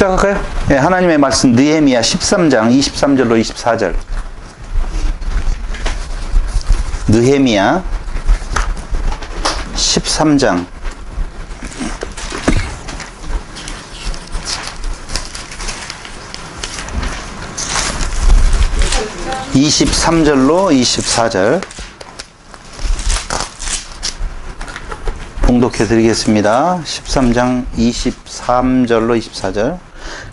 시작할까요? 네, 하나님의 말씀 느헤미야 13장 23절로 24절. 느헤미야 13장 23절로 24절 봉독해 드리겠습니다. 13장 23절로 24절.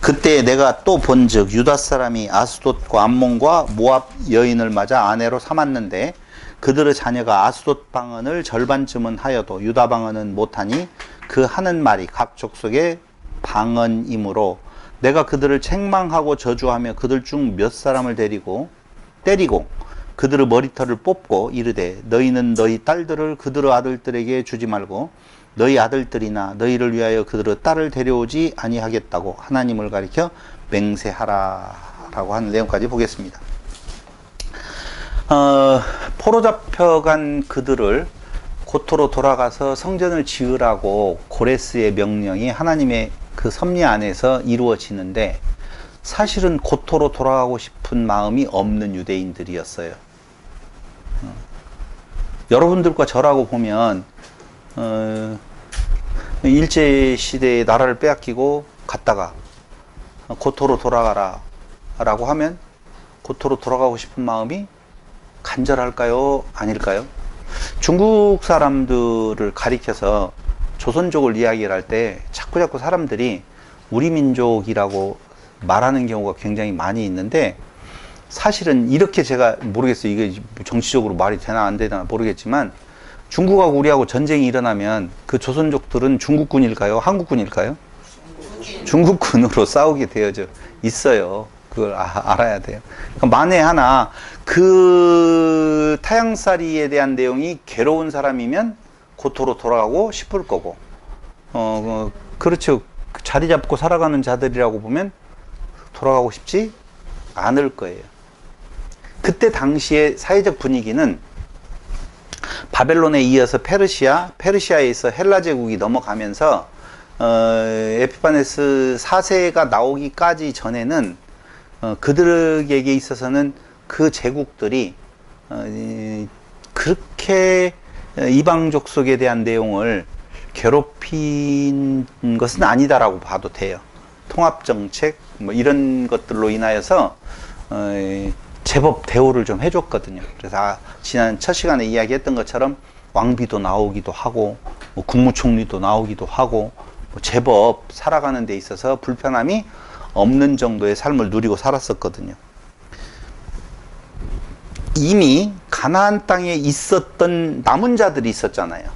그때 내가 또 본즉 유다 사람이 아스돗과 암몬과 모압 여인을 맞아 아내로 삼았는데 그들의 자녀가 아스돗 방언을 절반쯤은 하여도 유다 방언은 못하니 그 하는 말이 각 족속의 방언이므로 내가 그들을 책망하고 저주하며 그들 중 몇 사람을 때리고 그들의 머리털을 뽑고 이르되 너희는 너희 딸들을 그들의 아들들에게 주지 말고 너희 아들들이나 너희를 위하여 그들의 딸을 데려오지 아니하겠다고 하나님을 가리켜 맹세하라 라고 하는 내용까지 보겠습니다. 포로 잡혀간 그들을 고토로 돌아가서 성전을 지으라고 고레스의 명령이 하나님의 그 섭리 안에서 이루어지는데 사실은 고토로 돌아가고 싶은 마음이 없는 유대인들이었어요. 여러분들과 저라고 보면 일제시대에 나라를 빼앗기고 갔다가 고토로 돌아가라 라고 하면 고토로 돌아가고 싶은 마음이 간절할까요? 아닐까요? 중국 사람들을 가리켜서 조선족을 이야기를 할 때 자꾸 사람들이 우리 민족이라고 말하는 경우가 굉장히 많이 있는데 사실은 이렇게 제가 모르겠어요. 이게 정치적으로 말이 되나 안 되나 모르겠지만 중국하고 우리하고 전쟁이 일어나면 그 조선족들은 중국군일까요? 한국군일까요? 중국군으로 싸우게 되어져 있어요. 그걸 알아야 돼요. 그러니까 만에 하나 그 타향살이에 대한 내용이 괴로운 사람이면 고토로 돌아가고 싶을 거고 그렇죠. 자리 잡고 살아가는 자들이라고 보면 돌아가고 싶지 않을 거예요. 그때 당시의 사회적 분위기는 바벨론에 이어서 페르시아에 있어 헬라 제국이 넘어가면서 에피파네스 4세가 나오기까지 전에는 그들에게 있어서는 그 제국들이 그렇게 이방족 속에 대한 내용을 괴롭힌 것은 아니다라고 봐도 돼요. 통합정책 뭐 이런 것들로 인하여서 제법 대우를 좀 해줬거든요. 그래서 지난 첫 시간에 이야기했던 것처럼 왕비도 나오기도 하고 뭐 국무총리도 나오기도 하고 뭐 제법 살아가는 데 있어서 불편함이 없는 정도의 삶을 누리고 살았었거든요. 이미 가나안 땅에 있었던 남은 자들이 있었잖아요.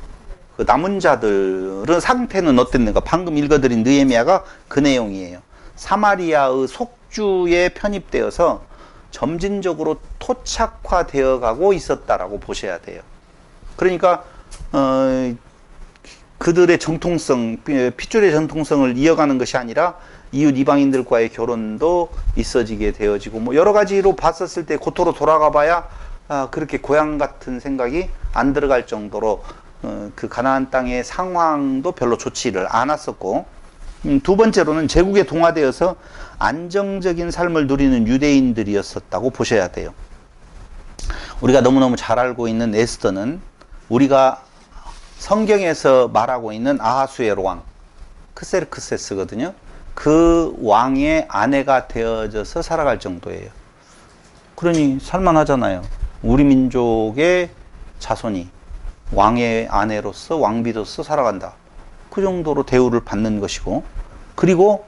그 남은 자들의 상태는 어땠는가? 방금 읽어드린 느헤미야가 그 내용이에요. 사마리아의 속주에 편입되어서 점진적으로 토착화되어 가고 있었다라고 보셔야 돼요. 그러니까 그들의 정통성, 핏줄의 정통성을 이어가는 것이 아니라 이웃 이방인들과의 결혼도 있어지게 되어지고 뭐 여러 가지로 봤었을 때 고토로 돌아가 봐야 그렇게 고향 같은 생각이 안 들어갈 정도로 그 가나안 땅의 상황도 별로 좋지를 않았었고 두 번째로는 제국에 동화되어서 안정적인 삶을 누리는 유대인들이었었다고 보셔야 돼요. 우리가 너무너무 잘 알고 있는 에스더는 우리가 성경에서 말하고 있는 아하수에로 왕 크세르크세스거든요. 그 왕의 아내가 되어져서 살아갈 정도예요. 그러니 살만하잖아요. 우리 민족의 자손이 왕의 아내로서 왕비로서 살아간다. 그 정도로 대우를 받는 것이고, 그리고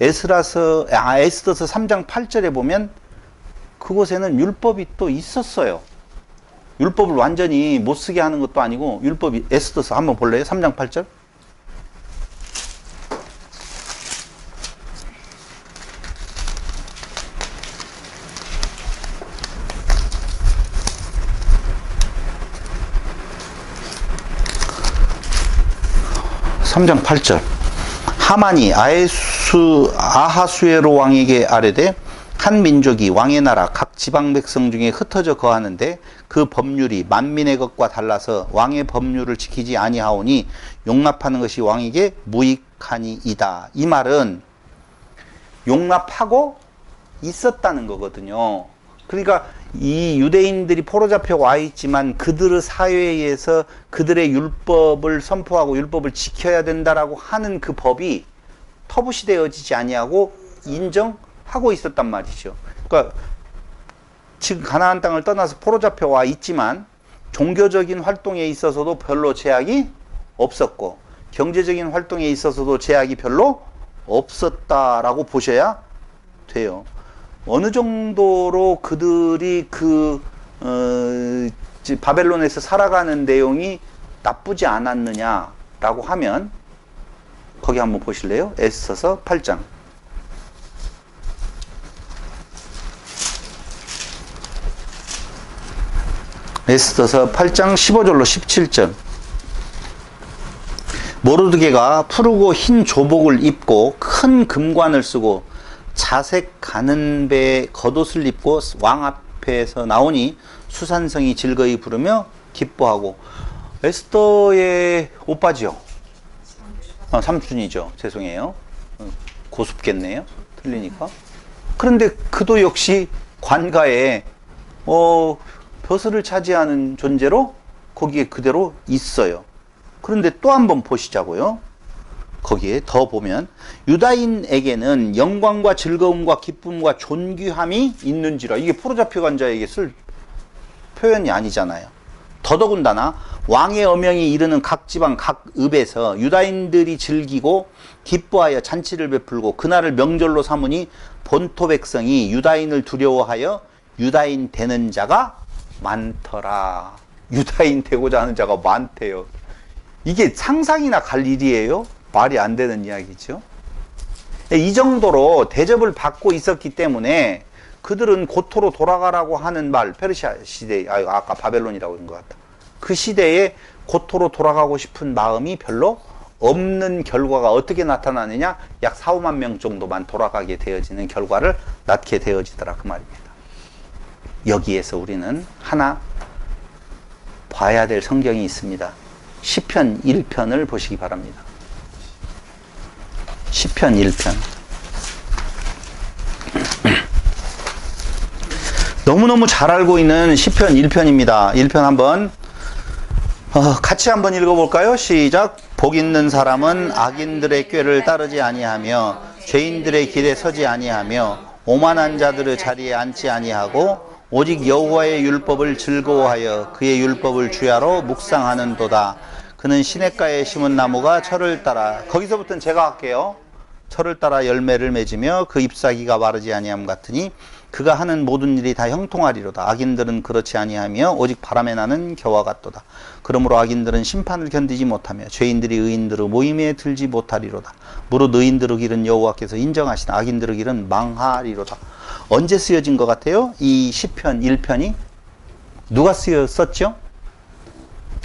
에스더서 3장 8절에 보면 그곳에는 율법이 또 있었어요. 율법을 완전히 못 쓰게 하는 것도 아니고 율법이 에스더서 한번 볼래요? 3장 8절. (3장 8절) 하만이 아하수에로 왕에게 아뢰되 한 민족이 왕의 나라 각 지방 백성 중에 흩어져 거하는데 그 법률이 만민의 것과 달라서 왕의 법률을 지키지 아니하오니 용납하는 것이 왕에게 무익하니이다. 이 말은 용납하고 있었다는 거거든요. 그러니까 이 유대인들이 포로 잡혀 와 있지만 그들의 사회에서 그들의 율법을 선포하고 율법을 지켜야 된다라고 하는 그 법이 터부시되어지지 아니하고 인정하고 있었단 말이죠. 그러니까 지금 가나안 땅을 떠나서 포로 잡혀 와 있지만 종교적인 활동에 있어서도 별로 제약이 없었고 경제적인 활동에 있어서도 제약이 별로 없었다라고 보셔야 돼요. 어느 정도로 그들이 바벨론에서 살아가는 내용이 나쁘지 않았느냐라고 하면 거기 한번 보실래요? 에스더서 8장. 에스더서 8장 15절로 17절. 모르드게가 푸르고 흰 조복을 입고 큰 금관을 쓰고 자색 가는 배 겉옷을 입고 왕 앞에서 나오니 수산성이 즐거이 부르며 기뻐하고. 에스더의 오빠죠? 삼촌이죠. 죄송해요. 고습겠네요. 틀리니까. 그런데 그도 역시 관가에 벼슬을 차지하는 존재로 거기에 그대로 있어요. 그런데 또 한번 보시자고요. 거기에 더 보면 유다인에게는 영광과 즐거움과 기쁨과 존귀함이 있는지라. 이게 포로 잡혀간 자에게 쓸 표현이 아니잖아요. 더더군다나 왕의 어명이 이르는 각 지방 각 읍에서 유다인들이 즐기고 기뻐하여 잔치를 베풀고 그날을 명절로 삼으니 본토 백성이 유다인을 두려워하여 유다인 되는 자가 많더라. 유다인 되고자 하는 자가 많대요. 이게 상상이나 갈 일이에요? 말이 안 되는 이야기죠. 이 정도로 대접을 받고 있었기 때문에 그들은 고토로 돌아가라고 하는 말, 페르시아 시대, 아까 바벨론이라고 한 것 같다. 그 시대에 고토로 돌아가고 싶은 마음이 별로 없는 결과가 어떻게 나타나느냐? 약 4, 5만 명 정도만 돌아가게 되어지는 결과를 낳게 되어지더라. 그 말입니다. 여기에서 우리는 하나 봐야 될 성경이 있습니다. 시편 1편을 보시기 바랍니다. 시편 1편. 너무너무 잘 알고 있는 시편 1편입니다. 1편 한번 같이 한번 읽어볼까요? 시작. 복 있는 사람은 악인들의 꾀를 따르지 아니하며 죄인들의 길에 서지 아니하며 오만한 자들의 자리에 앉지 아니하고 오직 여호와의 율법을 즐거워하여 그의 율법을 주야로 묵상하는도다. 그는 시냇가에 심은 나무가 철을 따라, 거기서부터는 제가 할게요. 철을 따라 열매를 맺으며 그 잎사귀가 마르지 아니함 같으니 그가 하는 모든 일이 다 형통하리로다. 악인들은 그렇지 아니하며 오직 바람에 나는 겨와 같도다. 그러므로 악인들은 심판을 견디지 못하며 죄인들이 의인들의 모임에 들지 못하리로다. 무릇 의인들의 길은 여호와께서 인정하시나 악인들의 길은 망하리로다. 언제 쓰여진 것 같아요? 이 시편 1편이 누가 쓰였었죠?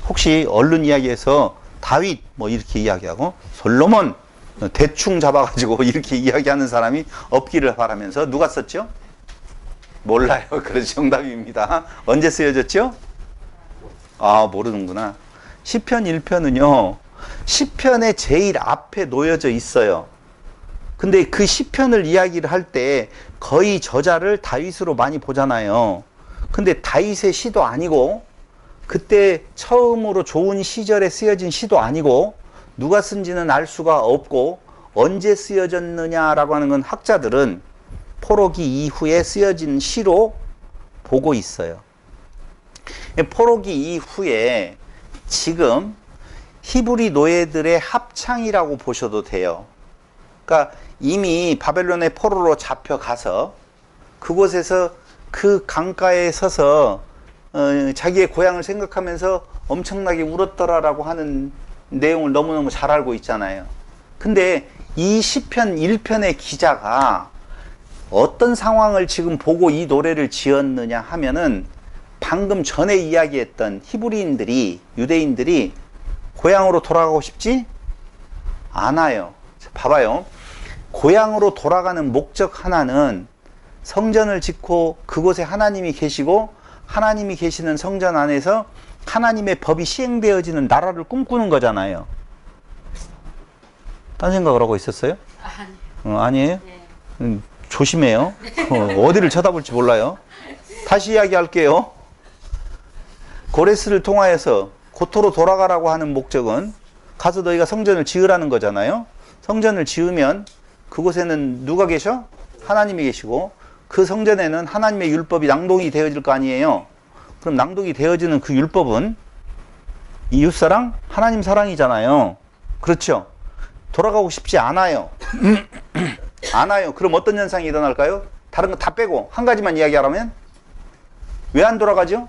혹시 언론 이야기에서 다윗 뭐 이렇게 이야기하고 솔로몬 대충 잡아가지고 이렇게 이야기하는 사람이 없기를 바라면서 누가 썼죠? 몰라요. 그래서 정답입니다. 언제 쓰여졌죠? 아, 모르는구나. 시편 1편은요 시편의 제일 앞에 놓여져 있어요. 근데 그 시편을 이야기를 할 때 거의 저자를 다윗으로 많이 보잖아요. 근데 다윗의 시도 아니고 그때 처음으로 좋은 시절에 쓰여진 시도 아니고 누가 쓴지는 알 수가 없고 언제 쓰여졌느냐라고 하는 건 학자들은 포로기 이후에 쓰여진 시로 보고 있어요. 포로기 이후에 지금 히브리 노예들의 합창이라고 보셔도 돼요. 그러니까 이미 바벨론의 포로로 잡혀가서 그곳에서 그 강가에 서서 자기의 고향을 생각하면서 엄청나게 울었더라라고 하는 내용을 너무너무 잘 알고 있잖아요. 근데 이 시편 1편의 기자가 어떤 상황을 지금 보고 이 노래를 지었느냐 하면은 방금 전에 이야기했던 히브리인들이, 유대인들이 고향으로 돌아가고 싶지 않아요. 봐봐요. 고향으로 돌아가는 목적 하나는 성전을 짓고 그곳에 하나님이 계시고 하나님이 계시는 성전 안에서 하나님의 법이 시행되어지는 나라를 꿈꾸는 거잖아요. 딴 생각을 하고 있었어요? 아니요. 아니에요? 네. 조심해요. 어디를 쳐다볼지 몰라요. 다시 이야기할게요. 고레스를 통하여서 고토로 돌아가라고 하는 목적은 가서 너희가 성전을 지으라는 거잖아요. 성전을 지으면 그곳에는 누가 계셔? 하나님이 계시고 그 성전에는 하나님의 율법이 낭독이 되어질 거 아니에요. 그럼 낭독이 되어지는 그 율법은 이웃사랑, 하나님 사랑이잖아요. 그렇죠? 돌아가고 싶지 않아요. 않아요. 그럼 어떤 현상이 일어날까요? 다른 거 다 빼고 한 가지만 이야기하라면 왜 안 돌아가죠?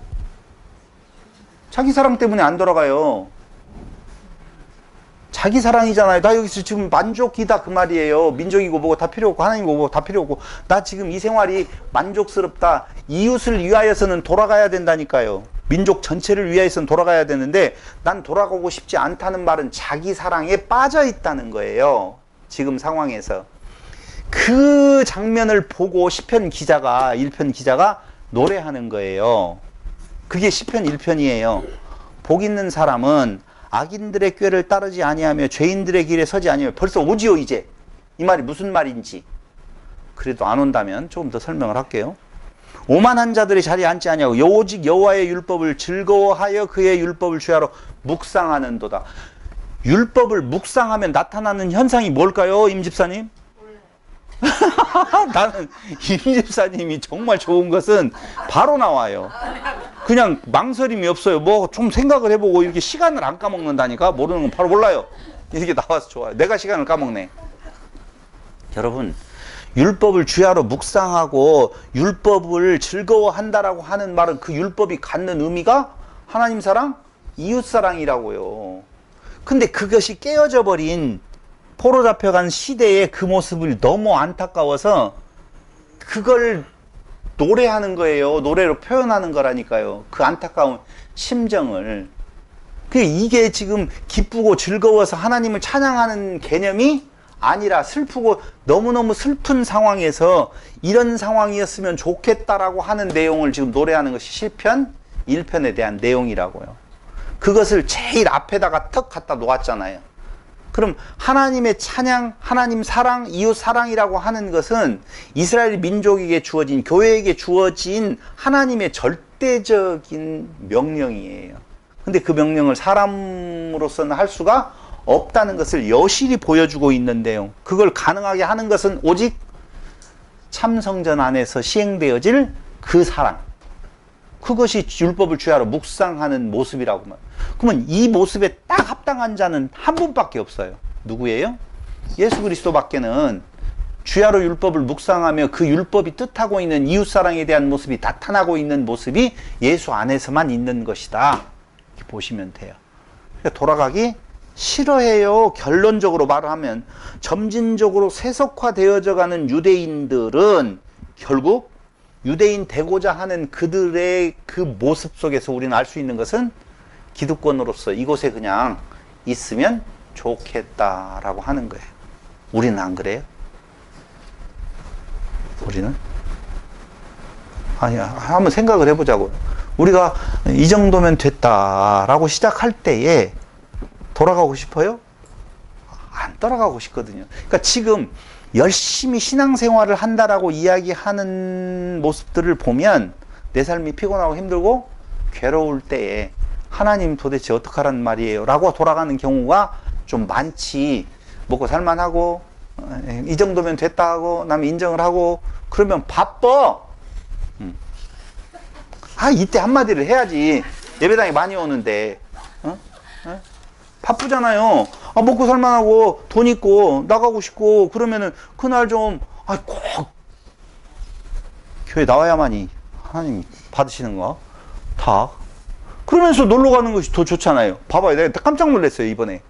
자기 사랑 때문에 안 돌아가요. 자기 사랑이잖아요. 나 여기서 지금 만족이다 그 말이에요. 민족이고 뭐고 다 필요 없고 하나님이고 뭐고 다 필요 없고 나 지금 이 생활이 만족스럽다. 이웃을 위하여서는 돌아가야 된다니까요. 민족 전체를 위하여서는 돌아가야 되는데 난 돌아가고 싶지 않다는 말은 자기 사랑에 빠져 있다는 거예요. 지금 상황에서. 그 장면을 보고 시편 기자가 1편 기자가 노래하는 거예요. 그게 시편 1편이에요. 복 있는 사람은 악인들의 꾀를 따르지 아니하며 죄인들의 길에 서지 아니하며 벌써 오지요 이제. 이 말이 무슨 말인지. 그래도 안 온다면 조금 더 설명을 할게요. 오만한 자들의 자리에 앉지 아니하고 오직 여호와의 율법을 즐거워하여 그의 율법을 주야로 묵상하는도다. 율법을 묵상하면 나타나는 현상이 뭘까요, 임 집사님? 나는 임 집사님이 정말 좋은 것은 바로 나와요. 그냥 망설임이 없어요. 뭐 좀 생각을 해보고 이렇게 시간을 안 까먹는다니까. 모르는 건 바로 몰라요. 이렇게 나와서 좋아요. 내가 시간을 까먹네. 여러분, 율법을 주야로 묵상하고 율법을 즐거워한다라고 하는 말은 그 율법이 갖는 의미가 하나님 사랑, 이웃 사랑이라고요. 근데 그것이 깨어져 버린 포로 잡혀간 시대의 그 모습을 너무 안타까워서 그걸 노래하는 거예요. 노래로 표현하는 거라니까요. 그 안타까운 심정을. 이게 지금 기쁘고 즐거워서 하나님을 찬양하는 개념이 아니라 슬프고 너무너무 슬픈 상황에서 이런 상황이었으면 좋겠다라고 하는 내용을 지금 노래하는 것이 시편 1편에 대한 내용이라고요. 그것을 제일 앞에다가 턱 갖다 놓았잖아요. 그럼 하나님의 찬양, 하나님 사랑, 이웃 사랑이라고 하는 것은 이스라엘 민족에게 주어진, 교회에게 주어진 하나님의 절대적인 명령이에요. 근데 그 명령을 사람으로서는 할 수가 없다는 것을 여실히 보여주고 있는 내용. 그걸 가능하게 하는 것은 오직 참성전 안에서 시행되어질 그 사랑. 그것이 율법을 주야로 묵상하는 모습이라고 말해요. 그러면 이 모습에 딱 합당한 자는 한 분밖에 없어요. 누구예요? 예수 그리스도밖에는 주야로 율법을 묵상하며 그 율법이 뜻하고 있는 이웃사랑에 대한 모습이 나타나고 있는 모습이 예수 안에서만 있는 것이다. 이렇게 보시면 돼요. 그러니까 돌아가기 싫어해요. 결론적으로 말을 하면 점진적으로 세속화되어져 가는 유대인들은 결국 유대인 되고자 하는 그들의 그 모습 속에서 우리는 알 수 있는 것은 기득권으로서 이곳에 그냥 있으면 좋겠다라고 하는 거예요. 우리는 안 그래요? 우리는? 아니, 한번 생각을 해보자고요. 우리가 이 정도면 됐다라고 시작할 때에 돌아가고 싶어요? 안 돌아가고 싶거든요. 그러니까 지금 열심히 신앙생활을 한다라고 이야기하는 모습들을 보면 내 삶이 피곤하고 힘들고 괴로울 때에 하나님 도대체 어떡하란 말이에요? 라고 돌아가는 경우가 좀 많지. 먹고 살만하고 이 정도면 됐다 하고 남이 인정을 하고 그러면 바빠. 이때 한마디를 해야지. 예배당에 많이 오는데 바쁘잖아요. 먹고 살만하고 돈 있고 나가고 싶고 그러면은 그날 좀 꼭 교회 나와야만이 하나님 받으시는 거 다 그러면서 놀러 가는 것이 더 좋잖아요. 봐봐요. 내가 깜짝 놀랐어요 이번에.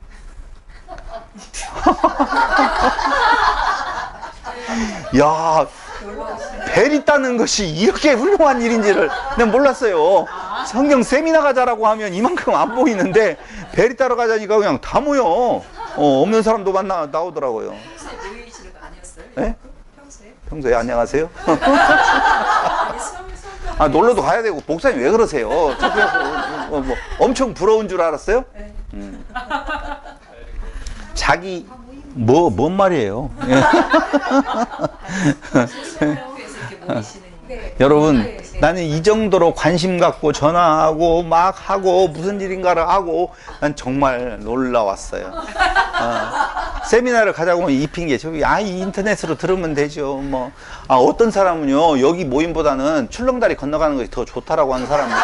야, 벨 있다는 것이 이렇게 훌륭한 일인지를 내가 몰랐어요. 성경 세미나 가자라고 하면 이만큼 안 보이는데 벨이 따러 가자니까 그냥 다 모여. 없는 사람도 나오더라고요. 평소에 모이시는 거 아니었어요? 네? 평소에? 평소에 안녕하세요. 놀러도 가야 되고 목사님 왜 그러세요? 엄청 부러운 줄 알았어요? 네. 자기 뭔 말이에요? 소심하고에서 이렇게 모이시는 여러분, 나는 이 정도로 관심 갖고 전화하고 막 하고 무슨 일인가를 하고 난 정말 놀라웠어요. 세미나를 가자고 하면 이 핑계, 이 인터넷으로 들으면 되죠. 뭐, 어떤 사람은요, 여기 모임보다는 출렁다리 건너가는 것이 더 좋다라고 하는 사람은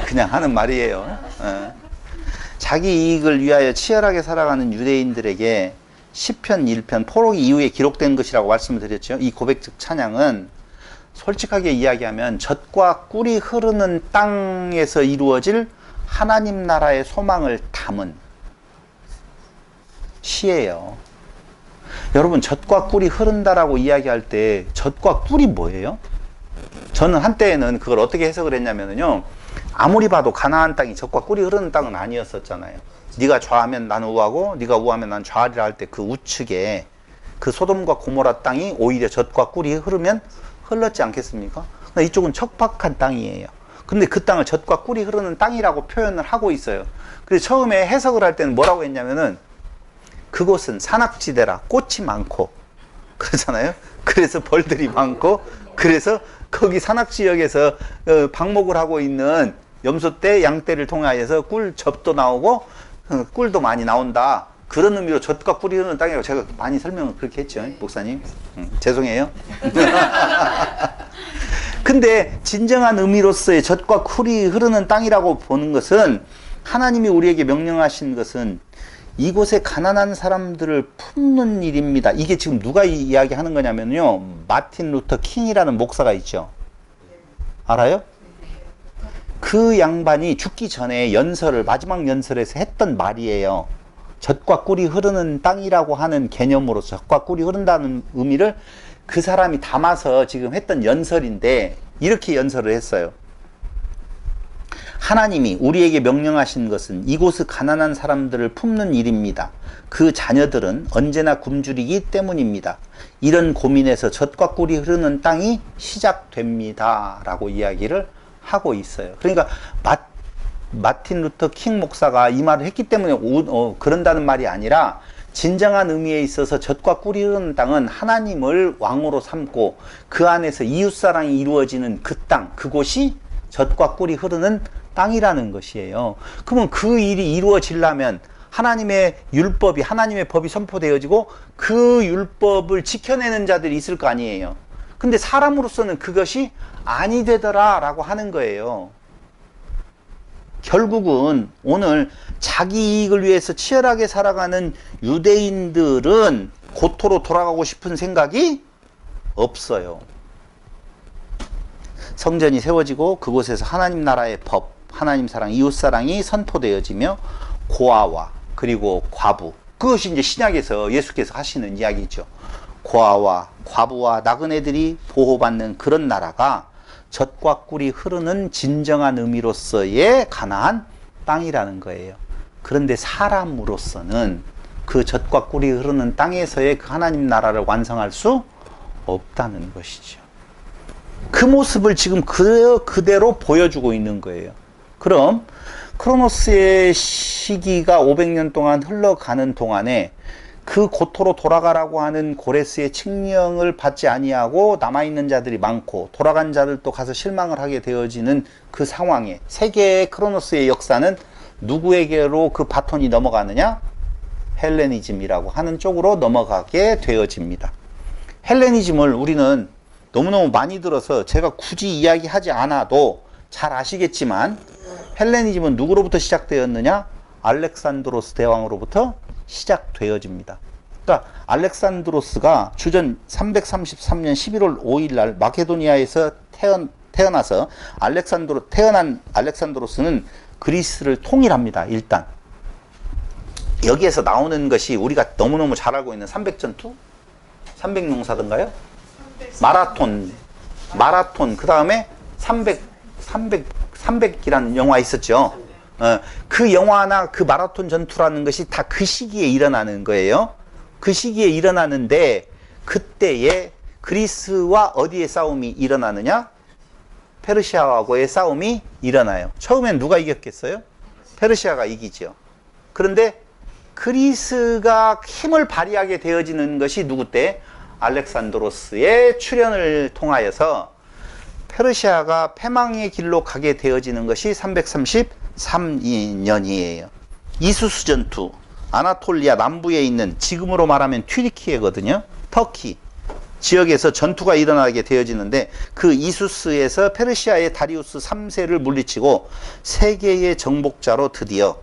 그냥 하는 말이에요. 자기 이익을 위하여 치열하게 살아가는 유대인들에게 시편 1편 포로기 이후에 기록된 것이라고 말씀을 드렸죠. 이 고백적 찬양은 솔직하게 이야기하면 젖과 꿀이 흐르는 땅에서 이루어질 하나님 나라의 소망을 담은 시예요. 여러분, 젖과 꿀이 흐른다라고 이야기할 때 젖과 꿀이 뭐예요? 저는 한때에는 그걸 어떻게 해석을 했냐면요, 아무리 봐도 가나안 땅이 젖과 꿀이 흐르는 땅은 아니었었잖아요. 네가 좌하면 나는 우하고 네가 우하면 난 좌하리라 할 때 그 우측에 그 소돔과 고모라 땅이 오히려 젖과 꿀이 흐르면 흘렀지 않겠습니까? 근데 이쪽은 척박한 땅이에요. 근데 그 땅을 젖과 꿀이 흐르는 땅이라고 표현을 하고 있어요. 그래서 처음에 해석을 할 때는 뭐라고 했냐면은 그곳은 산악지대라 꽃이 많고 그러잖아요. 그래서 벌들이 많고 그래서 거기 산악지역에서 방목을 하고 있는 염소떼, 양떼를 통하여서 꿀즙도 나오고 꿀도 많이 나온다. 그런 의미로 젖과 꿀이 흐르는 땅이라고 제가 많이 설명을 그렇게 했죠, 목사님. 죄송해요. 근데 진정한 의미로서의 젖과 꿀이 흐르는 땅이라고 보는 것은 하나님이 우리에게 명령하신 것은 이곳에 가난한 사람들을 품는 일입니다. 이게 지금 누가 이야기하는 거냐면요, 마틴 루터 킹이라는 목사가 있죠. 알아요? 그 양반이 죽기 전에 마지막 연설에서 했던 말이에요. 젖과 꿀이 흐르는 땅이라고 하는 개념으로서 젖과 꿀이 흐른다는 의미를 그 사람이 담아서 지금 했던 연설인데 이렇게 연설을 했어요. 하나님이 우리에게 명령하신 것은 이곳의 가난한 사람들을 품는 일입니다. 그 자녀들은 언제나 굶주리기 때문입니다. 이런 고민에서 젖과 꿀이 흐르는 땅이 시작됩니다. 라고 이야기를 하고 있어요. 그러니까 마틴 루터 킹 목사가 이 말을 했기 때문에 그런다는 말이 아니라 진정한 의미에 있어서 젖과 꿀이 흐르는 땅은 하나님을 왕으로 삼고 그 안에서 이웃사랑이 이루어지는 그 땅, 그곳이 젖과 꿀이 흐르는 땅이라는 것이에요. 그러면 그 일이 이루어지려면 하나님의 율법이, 하나님의 법이 선포되어지고 그 율법을 지켜내는 자들이 있을 거 아니에요. 근데 사람으로서는 그것이 아니 되더라 라고 하는 거예요. 결국은 오늘 자기 이익을 위해서 치열하게 살아가는 유대인들은 고토로 돌아가고 싶은 생각이 없어요. 성전이 세워지고 그곳에서 하나님 나라의 법, 하나님 사랑, 이웃 사랑이 선포되어지며 고아와 그리고 과부, 그것이 이제 신약에서 예수께서 하시는 이야기죠. 고아와 과부와 나그네들이 보호받는 그런 나라가 젖과 꿀이 흐르는 진정한 의미로서의 가나안 땅이라는 거예요. 그런데 사람으로서는 그 젖과 꿀이 흐르는 땅에서의 그 하나님 나라를 완성할 수 없다는 것이죠. 그 모습을 지금 그대로 보여주고 있는 거예요. 그럼 크로노스의 시기가 500년 동안 흘러가는 동안에 그 고토로 돌아가라고 하는 고레스의 칙령을 받지 아니하고 남아있는 자들이 많고 돌아간 자들도 가서 실망을 하게 되어지는 그 상황에 세계의 크로노스의 역사는 누구에게로 그 바톤이 넘어가느냐? 헬레니즘이라고 하는 쪽으로 넘어가게 되어집니다. 헬레니즘을 우리는 너무너무 많이 들어서 제가 굳이 이야기하지 않아도 잘 아시겠지만 헬레니즘은 누구로부터 시작되었느냐? 알렉산드로스 대왕으로부터 시작되어집니다. 그러니까 알렉산드로스가 주전 333년 11월 5일 날 마케도니아에서 태어나서 태어난 알렉산드로스는 그리스를 통일합니다. 일단 여기에서 나오는 것이 우리가 너무너무 잘 알고 있는 300전투? 300용사든가요? 마라톤 그 다음에 300이라는 영화 있었죠. 그 영화나 그 마라톤 전투라는 것이 다 그 시기에 일어나는 거예요. 그 시기에 일어나는데 그때에 그리스와 어디의 싸움이 일어나느냐? 페르시아하고의 싸움이 일어나요. 처음엔 누가 이겼겠어요? 페르시아가 이기죠. 그런데 그리스가 힘을 발휘하게 되어지는 것이 누구 때? 알렉산드로스의 출현을 통하여서 페르시아가 패망의 길로 가게 되어지는 것이 333년이에요. 이수스 전투, 아나톨리아 남부에 있는 지금으로 말하면 튀르키예거든요. 터키 지역에서 전투가 일어나게 되어지는데 그 이수스에서 페르시아의 다리우스 3세를 물리치고 세계의 정복자로 드디어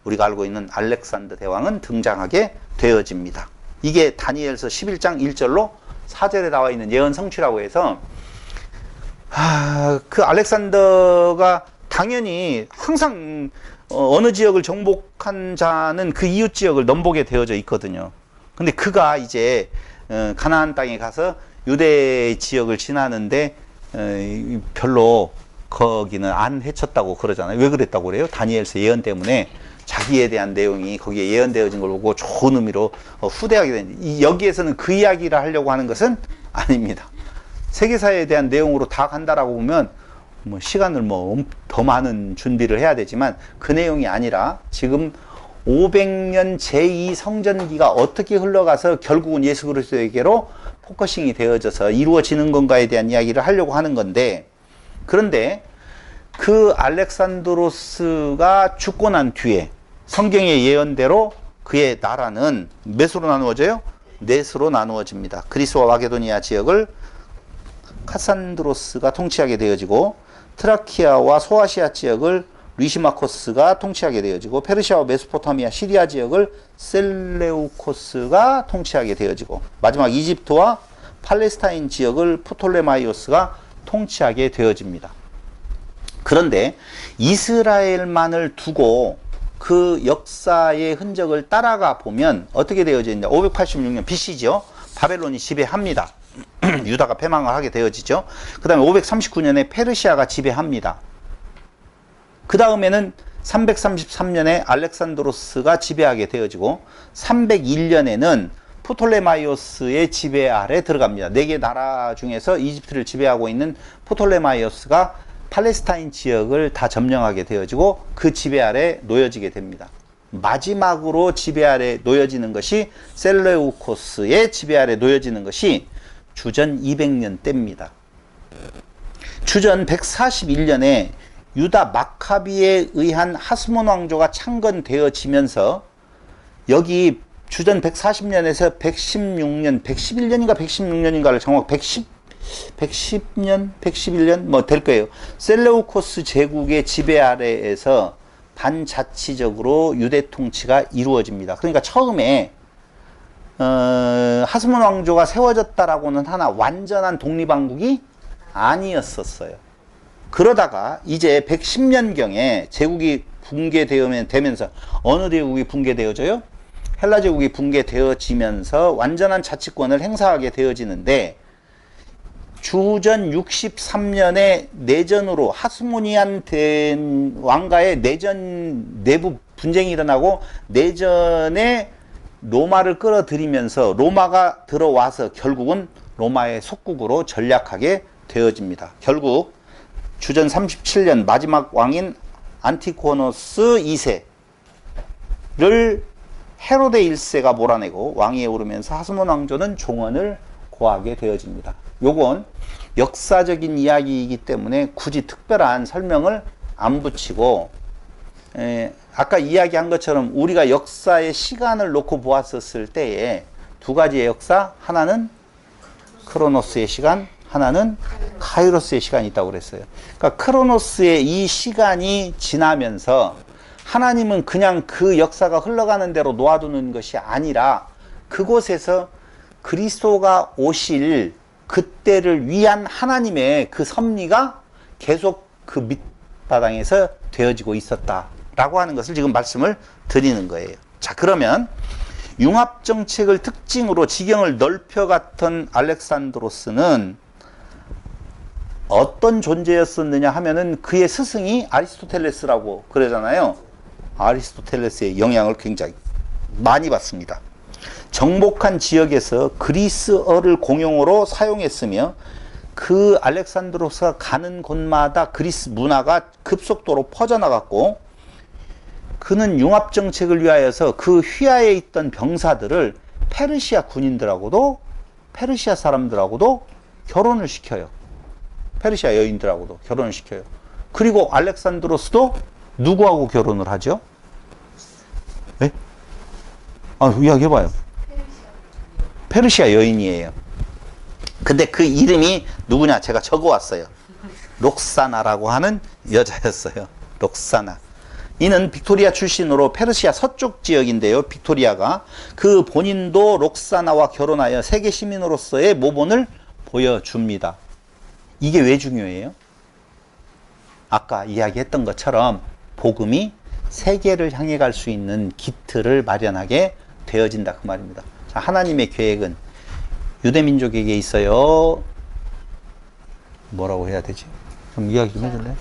우리가 알고 있는 알렉산더 대왕은 등장하게 되어집니다. 이게 다니엘서 11장 1절로 4절에 나와 있는 예언 성취라고 해서 그 알렉산더가 당연히 항상 어느 지역을 정복한 자는 그 이웃 지역을 넘보게 되어져 있거든요. 근데 그가 이제 가나안 땅에 가서 유대 지역을 지나는데 별로 거기는 안 해쳤다고 그러잖아요. 왜 그랬다고 그래요? 다니엘서 예언 때문에 자기에 대한 내용이 거기에 예언되어진 걸 보고 좋은 의미로 후대하게 된, 여기에서는 그 이야기를 하려고 하는 것은 아닙니다. 세계사에 대한 내용으로 다 간다라고 보면 뭐 시간을 더 많은 준비를 해야 되지만 그 내용이 아니라 지금 500년 제2 성전기가 어떻게 흘러가서 결국은 예수 그리스도에게로 포커싱이 되어져서 이루어지는 건가에 대한 이야기를 하려고 하는 건데, 그런데 그 알렉산드로스가 죽고 난 뒤에 성경의 예언대로 그의 나라는 몇으로 나누어져요? 넷으로 나누어집니다. 그리스와 마게도니아 지역을 카산드로스가 통치하게 되어지고, 트라키아와 소아시아 지역을 리시마코스가 통치하게 되어지고, 페르시아와 메소포타미아 시리아 지역을 셀레우코스가 통치하게 되어지고, 마지막 이집트와 팔레스타인 지역을 프톨레마이오스가 통치하게 되어집니다. 그런데 이스라엘만을 두고 그 역사의 흔적을 따라가 보면 어떻게 되어져 있냐? 586년 BC죠. 바벨론이 지배합니다. 유다가 패망을 하게 되어지죠. 그 다음에 539년에 페르시아가 지배합니다. 그 다음에는 333년에 알렉산드로스가 지배하게 되어지고, 301년에는 프톨레마이오스의 지배 아래 들어갑니다. 4개 나라 중에서 이집트를 지배하고 있는 프톨레마이오스가 팔레스타인 지역을 다 점령하게 되어지고 그 지배 아래 놓여지게 됩니다. 마지막으로 지배 아래 놓여지는 것이 셀레우코스의 지배 아래 놓여지는 것이 주전 200년 때입니다. 주전 141년에 유다 마카비에 의한 하스몬 왕조가 창건되어지면서 여기 주전 140년에서 116년, 111년인가 116년인가를 정확 110년, 111년 뭐 될 거예요. 셀레우코스 제국의 지배 아래에서 반자치적으로 유대 통치가 이루어집니다. 그러니까 처음에 하스몬 왕조가 세워졌다라고는 하나 완전한 독립왕국이 아니었었어요. 그러다가 이제 110년경에 제국이 붕괴되면서 어느 제국이 붕괴되어져요? 헬라 제국이 붕괴되어지면서 완전한 자치권을 행사하게 되어지는데, 주전 63년에 내전으로 하스모니안 왕가의 내부 분쟁이 일어나고 내전에 로마를 끌어들이면서 로마가 들어와서 결국은 로마의 속국으로 전락하게 되어집니다. 결국 주전 37년 마지막 왕인 안티고노스 2세를 헤로데 1세가 몰아내고 왕위에 오르면서 하스몬 왕조는 종언을 고하게 되어집니다. 요건 역사적인 이야기이기 때문에 굳이 특별한 설명을 안 붙이고, 아까 이야기한 것처럼 우리가 역사의 시간을 놓고 보았었을 때에 두 가지의 역사, 하나는 크로노스의 시간, 하나는 카이로스의 시간이 있다고 그랬어요. 그러니까 크로노스의 이 시간이 지나면서 하나님은 그냥 그 역사가 흘러가는 대로 놓아두는 것이 아니라 그곳에서 그리스도가 오실 그때를 위한 하나님의 그 섭리가 계속 그 밑바닥에서 되어지고 있었다라고 하는 것을 지금 말씀을 드리는 거예요. 자, 그러면 융합정책을 특징으로 지경을 넓혀갔던 알렉산드로스는 어떤 존재였었느냐 하면은 그의 스승이 아리스토텔레스라고 그러잖아요. 아리스토텔레스의 영향을 굉장히 많이 받습니다. 정복한 지역에서 그리스어를 공용어로 사용했으며 그 알렉산드로스가 가는 곳마다 그리스 문화가 급속도로 퍼져나갔고, 그는 융합 정책을 위하여서 그 휘하에 있던 병사들을 페르시아 군인들하고도 페르시아 사람들하고도 결혼을 시켜요. 페르시아 여인들하고도 결혼을 시켜요. 그리고 알렉산드로스도 누구하고 결혼을 하죠? 네? 이야기해봐요. 페르시아 여인이에요. 근데 그 이름이 누구냐? 제가 적어왔어요. 록사나라고 하는 여자였어요. 록사나. 이는 빅토리아 출신으로 페르시아 서쪽 지역인데요. 빅토리아가 그 본인도 록사나와 결혼하여 세계 시민으로서의 모본을 보여줍니다. 이게 왜 중요해요? 아까 이야기했던 것처럼 복음이 세계를 향해 갈 수 있는 기틀을 마련하게 되어진다 그 말입니다. 자, 하나님의 계획은 유대민족에게 있어요. 뭐라고 해야 되지? 좀 이야기 좀 해줄래?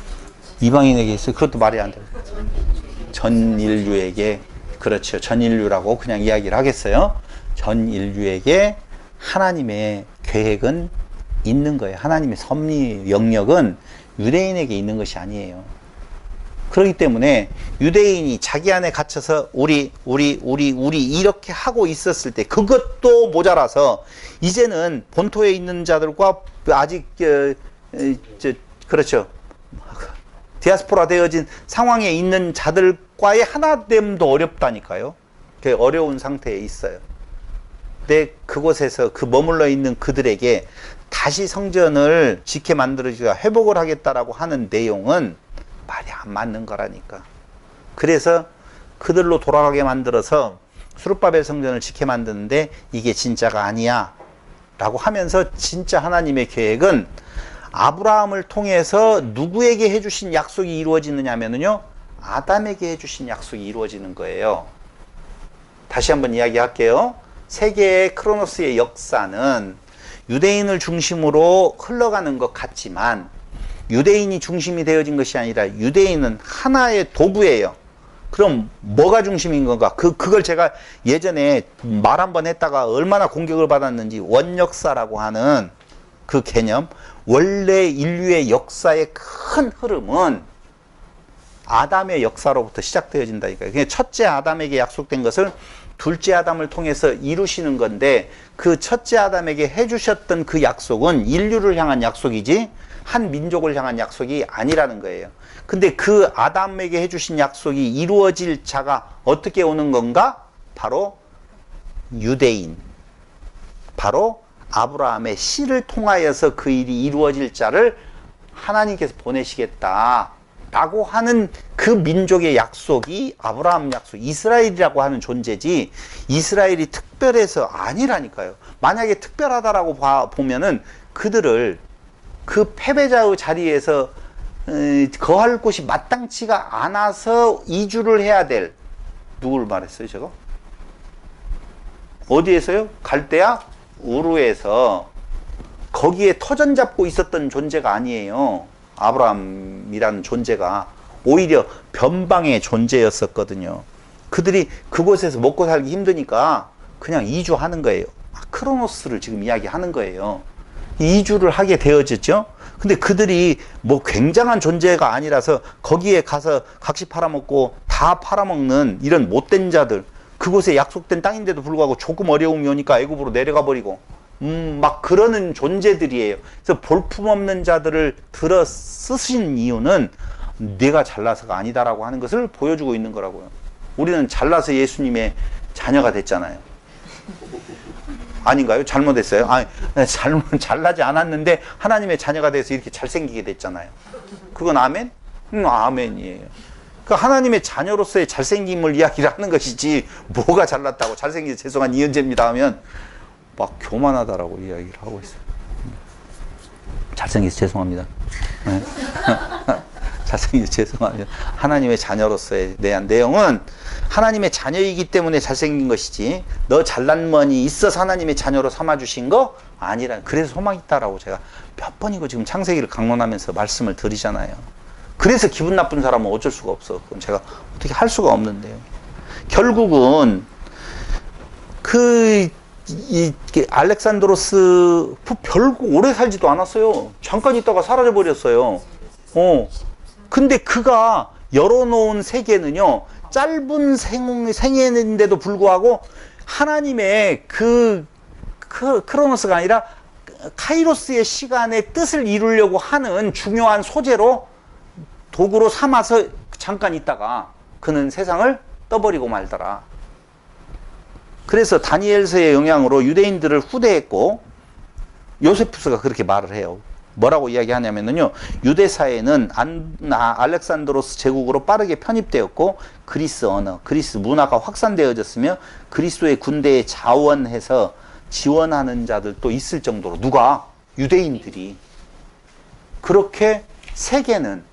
이방인에게 있어요. 그것도 말이 안 돼요. 전 인류에게, 그렇죠. 전 인류라고 그냥 이야기를 하겠어요. 전 인류에게 하나님의 계획은 있는 거예요. 하나님의 섭리 영역은 유대인에게 있는 것이 아니에요. 그렇기 때문에 유대인이 자기 안에 갇혀서 우리 이렇게 하고 있었을 때 그것도 모자라서 이제는 본토에 있는 자들과 아직 그렇죠. 디아스포라 되어진 상황에 있는 자들과의 하나됨도 어렵다니까요. 어려운 상태에 있어요. 근데 그곳에서 그 머물러 있는 그들에게 다시 성전을 짓게 만들어주자 회복을 하겠다라고 하는 내용은 말이 안 맞는 거라니까. 그래서 그들로 돌아가게 만들어서 수룹바벨 성전을 짓게 만드는데 이게 진짜가 아니야 라고 하면서 진짜 하나님의 계획은 아브라함을 통해서 누구에게 해주신 약속이 이루어지느냐 하면요, 아담에게 해주신 약속이 이루어지는 거예요. 다시 한번 이야기할게요. 세계의 크로노스의 역사는 유대인을 중심으로 흘러가는 것 같지만 유대인이 중심이 되어진 것이 아니라 유대인은 하나의 도구예요. 그럼 뭐가 중심인 건가? 그걸 제가 예전에 말 한번 했다가 얼마나 공격을 받았는지, 원역사라고 하는 그 개념, 원래 인류의 역사의 큰 흐름은 아담의 역사로부터 시작되어진다니까요. 그냥 첫째 아담에게 약속된 것을 둘째 아담을 통해서 이루시는 건데, 그 첫째 아담에게 해주셨던 그 약속은 인류를 향한 약속이지 한 민족을 향한 약속이 아니라는 거예요. 근데 그 아담에게 해주신 약속이 이루어질 자가 어떻게 오는 건가? 바로 유대인, 바로 아브라함의 씨를 통하여서 그 일이 이루어질 자를 하나님께서 보내시겠다 라고 하는 그 민족의 약속이 아브라함 약속, 이스라엘이라고 하는 존재지 이스라엘이 특별해서 아니라니까요. 만약에 특별하다라고 보면은 그들을 그 패배자의 자리에서 거할 곳이 마땅치가 않아서 이주를 해야 될, 누굴 말했어요 저거? 어디에서요? 갈대아 우르에서 거기에 터전 잡고 있었던 존재가 아니에요. 아브라함이라는 존재가 오히려 변방의 존재였었거든요. 그들이 그곳에서 먹고 살기 힘드니까 그냥 이주하는 거예요. 크로노스를 지금 이야기하는 거예요. 이주를 하게 되어졌죠. 근데 그들이 뭐 굉장한 존재가 아니라서 거기에 가서 각시 팔아먹고 다 팔아먹는 이런 못된 자들, 그곳에 약속된 땅인데도 불구하고 조금 어려움이 오니까 애굽으로 내려가 버리고 막 그러는 존재들이에요. 그래서 볼품없는 자들을 들어 쓰신 이유는 내가 잘나서가 아니다라고 하는 것을 보여주고 있는 거라고요. 우리는 잘나서 예수님의 자녀가 됐잖아요. 아닌가요? 잘못했어요? 아니, 잘나지 않았는데 하나님의 자녀가 돼서 이렇게 잘생기게 됐잖아요. 그건 아멘? 아멘이에요. 그 하나님의 자녀로서의 잘생김을 이야기를 하는 것이지 뭐가 잘났다고 잘생겨서 죄송한 이은재입니다 하면 막 교만하다라고 이야기를 하고 있어요. 잘생겨서 죄송합니다. 네. 잘생겨서 죄송합니다. 하나님의 자녀로서의 대한 내용은 하나님의 자녀이기 때문에 잘생긴 것이지 너 잘난머니 있어서 하나님의 자녀로 삼아주신 거 아니라, 그래서 소망이 있다라고 제가 몇 번이고 지금 창세기를 강론하면서 말씀을 드리잖아요. 그래서 기분 나쁜 사람은 어쩔 수가 없어. 그건 제가 어떻게 할 수가 없는데요. 결국은 알렉산드로스 별거 오래 살지도 않았어요. 잠깐 있다가 사라져 버렸어요. 근데 그가 열어놓은 세계는요, 짧은 생애인데도 불구하고 하나님의 크로노스가 아니라 카이로스의 시간의 뜻을 이루려고 하는 중요한 소재로 도구로 삼아서 잠깐 있다가 그는 세상을 떠버리고 말더라. 그래서 다니엘서의 영향으로 유대인들을 후대했고, 요세푸스가 그렇게 말을 해요. 뭐라고 이야기하냐면요, 유대 사회는 알렉산드로스 제국으로 빠르게 편입되었고 그리스 언어, 그리스 문화가 확산되어졌으며 그리스도의 군대에 자원해서 지원하는 자들도 있을 정도로, 누가? 유대인들이. 그렇게 세계는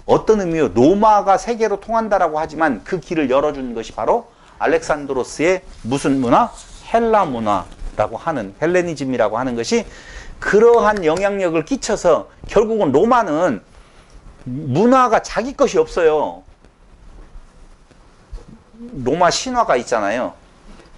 어떤 의미로 로마가 세계로 통한다라고 하지만 그 길을 열어준 것이 바로 알렉산드로스의 무슨 문화? 헬라 문화라고 하는, 헬레니즘이라고 하는 것이 그러한 영향력을 끼쳐서 결국은 로마는 문화가 자기 것이 없어요. 로마 신화가 있잖아요.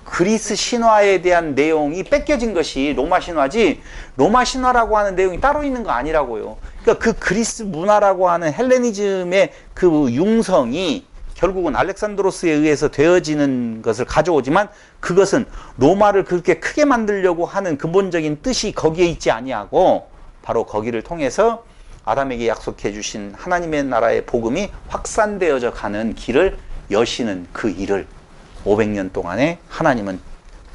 그리스 신화에 대한 내용이 뺏겨진 것이 로마 신화지, 로마 신화라고 하는 내용이 따로 있는 거 아니라고요. 그러니까 그 그리스 문화라고 하는 헬레니즘의 그 융성이 결국은 알렉산드로스에 의해서 되어지는 것을 가져오지만, 그것은 로마를 그렇게 크게 만들려고 하는 근본적인 뜻이 거기에 있지 아니하고 바로 거기를 통해서 아담에게 약속해 주신 하나님의 나라의 복음이 확산되어져 가는 길을 여시는 그 일을 500년 동안에 하나님은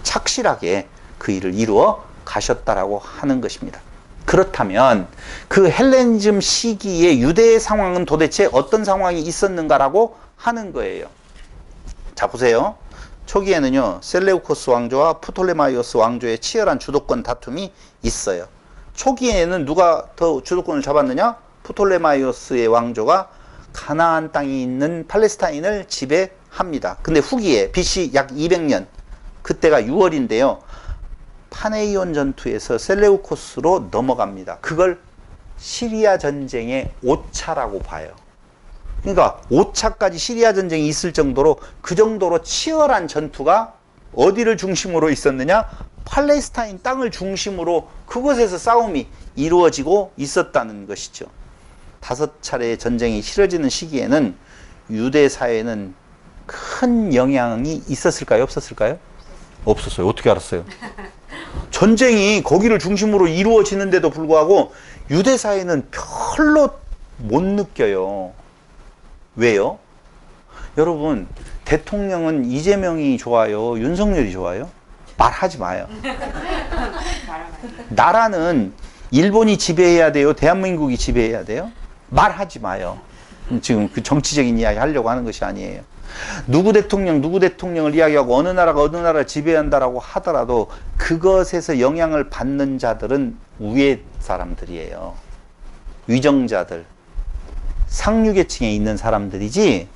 착실하게 그 일을 이루어 가셨다라고 하는 것입니다. 그렇다면 그 헬레니즘 시기의 유대의 상황은 도대체 어떤 상황이 있었는가라고 하는 거예요. 자, 보세요. 초기에는요, 셀레우코스 왕조와 프톨레마이오스 왕조의 치열한 주도권 다툼이 있어요. 초기에는 누가 더 주도권을 잡았느냐? 프톨레마이오스의 왕조가 가나안 땅이 있는 팔레스타인을 지배합니다. 근데 후기에 BC 약 200년, 그때가 6월인데요. 파네이온 전투에서 셀레우코스로 넘어갑니다. 그걸 시리아 전쟁의 5차라고 봐요. 그러니까 5차까지 시리아 전쟁이 있을 정도로, 그 정도로 치열한 전투가 어디를 중심으로 있었느냐? 팔레스타인 땅을 중심으로 그곳에서 싸움이 이루어지고 있었다는 것이죠. 5차례의 전쟁이 치러지는 시기에는 유대 사회는 큰 영향이 있었을까요? 없었을까요? 없었어요. 어떻게 알았어요? 전쟁이 거기를 중심으로 이루어지는데도 불구하고 유대 사회는 별로 못 느껴요. 왜요? 여러분, 대통령은 이재명이 좋아요? 윤석열이 좋아요? 말하지 마요. 나라는 일본이 지배해야 돼요? 대한민국이 지배해야 돼요? 말하지 마요. 지금 그 정치적인 이야기 하려고 하는 것이 아니에요. 누구 대통령을 이야기하고 어느 나라가 어느 나라를 지배한다라고 하더라도 그것에서 영향을 받는 자들은 위에 사람들이에요. 위정자들, 상류계층에 있는 사람들이지,